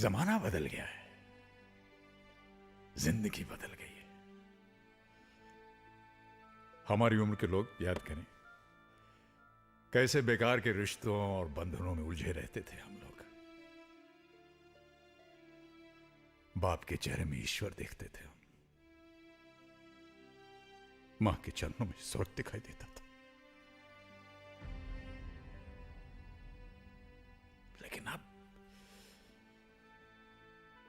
जमाना बदल गया है, जिंदगी बदल गई है। हमारी उम्र के लोग याद करें कैसे बेकार के रिश्तों और बंधनों में उलझे रहते थे हम लोग। बाप के चेहरे में ईश्वर देखते थे हम, मां के चरणों में स्वर्ग दिखाई देता था। लेकिन अब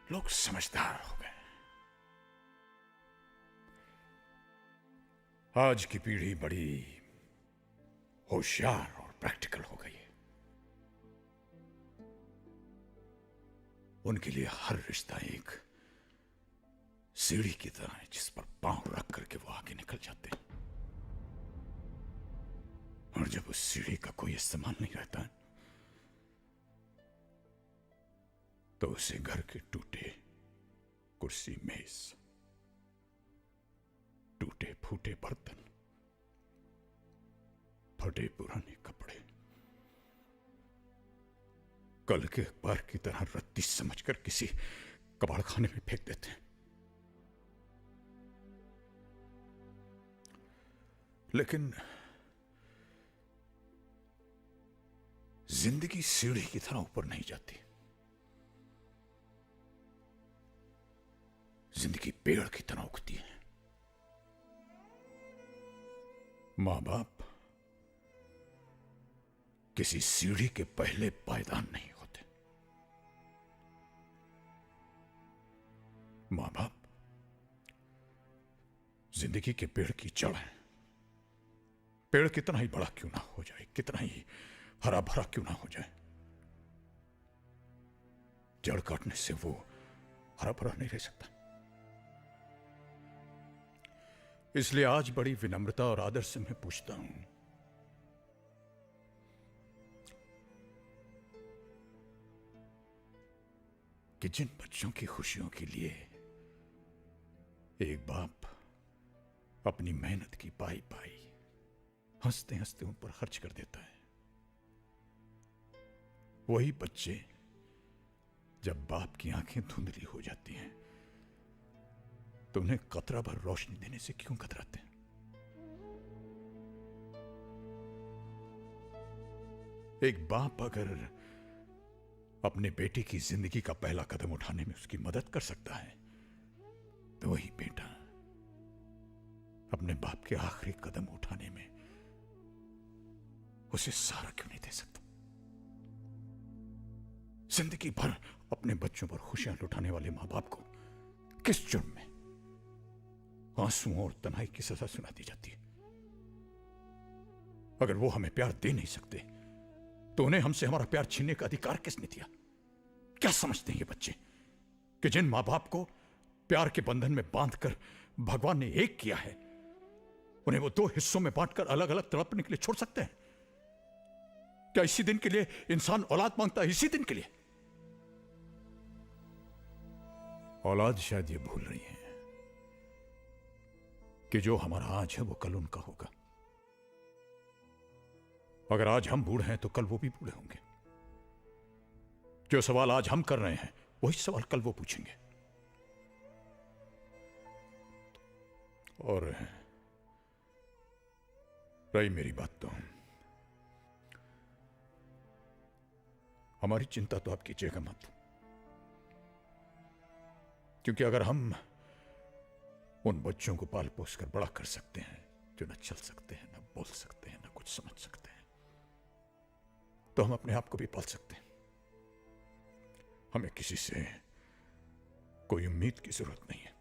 लोग समझदार हो गए। आज की पीढ़ी बड़ी होशियार और प्रैक्टिकल हो गई है। उनके लिए हर रिश्ता एक सीढ़ी की तरह है जिस पर पांव रख करके वो आगे निकल जाते हैं। और जब उस सीढ़ी का कोई इस्तेमाल नहीं रहता है तो उसे घर के टूटे कुर्सी मेज, टूटे फूटे बर्तन, फटे पुराने कपड़े, कल के अखबार की तरह रत्ती समझकर किसी कबाड़खाने में फेंक देते हैं। लेकिन जिंदगी सीढ़ी की तरह ऊपर नहीं जाती। जिंदगी पेड़ की तरह उगती है। मां बाप किसी सीढ़ी के पहले पायदान नहीं होते। मां बाप जिंदगी के पेड़ की जड़ है। पेड़ कितना ही बड़ा क्यों ना हो जाए, कितना ही हरा भरा क्यों ना हो जाए, जड़ काटने से वो हरा भरा नहीं रह सकता। इसलिए आज बड़ी विनम्रता और आदर से मैं पूछता हूं, कि जिन बच्चों की खुशियों के लिए एक बाप अपनी मेहनत की पाई पाई हंसते हंसते उन पर खर्च कर देता है, वही बच्चे जब बाप की आंखें धुंधली हो जाती हैं तो उन्हें कतरा भर रोशनी देने से क्यों कतराते हैं? एक बाप अगर अपने बेटे की जिंदगी का पहला कदम उठाने में उसकी मदद कर सकता है तो वही बेटा अपने बाप के आखिरी कदम उठाने में उसे सहारा क्यों नहीं दे सकता? जिंदगी भर अपने बच्चों पर खुशियां लुटाने वाले मां बाप को किस जुर्म में आंसुओं और तन्हाई की सजा सुना दी जाती है? अगर वो हमें प्यार दे नहीं सकते तो उन्हें हमसे हमारा प्यार छीनने का अधिकार किसने दिया? क्या समझते हैं ये बच्चे कि जिन मां बाप को प्यार के बंधन में बांधकर भगवान ने एक किया है, उन्हें वो दो हिस्सों में बांटकर अलग अलग तड़पने के लिए छोड़ सकते हैं? क्या इसी दिन के लिए इंसान औलाद मांगता है? इसी दिन के लिए औलाद शायद ये भूल रही है कि जो हमारा आज है वो कल उनका होगा। अगर आज हम बूढ़े हैं तो कल वो भी बूढ़े होंगे। जो सवाल आज हम कर रहे हैं वही सवाल कल वो पूछेंगे। और रही मेरी बात, तो हमारी चिंता तो आप कीजिएगा मत, क्योंकि अगर हम उन बच्चों को पाल पोस कर बड़ा कर सकते हैं जो न चल सकते हैं, न बोल सकते हैं, न कुछ समझ सकते हैं, तो हम अपने आप को भी पाल सकते हैं। हमें किसी से कोई उम्मीद की जरूरत नहीं है,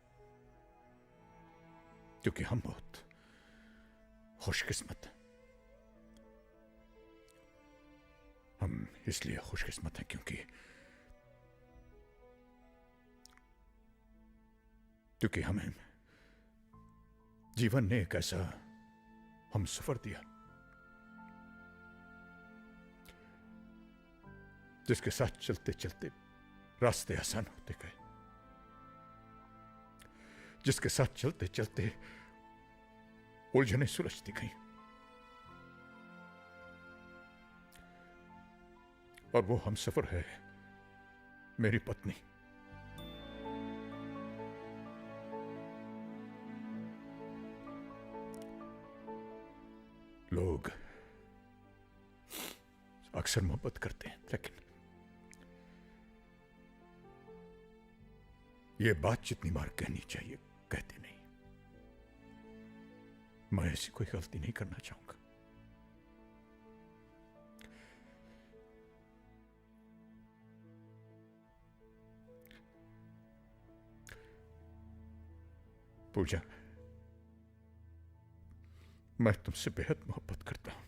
क्योंकि हम बहुत खुशकिस्मत हैं। हम इसलिए खुशकिस्मत हैं क्योंकि हमें जीवन ने एक ऐसा हम सफर दिया जिसके साथ चलते चलते रास्ते आसान होते गए, जिसके साथ चलते चलते उलझने सुलझती गई, और वो हम सफर है मेरी पत्नी, लोग अक्सर मोहब्बत करते हैं, लेकिन ये बात जितनी बार कहनी चाहिए कहते नहीं। मैं ऐसी कोई गलती नहीं करना चाहूंगा। पूजा, मैं तुमसे बेहद मोहब्बत करता हूं।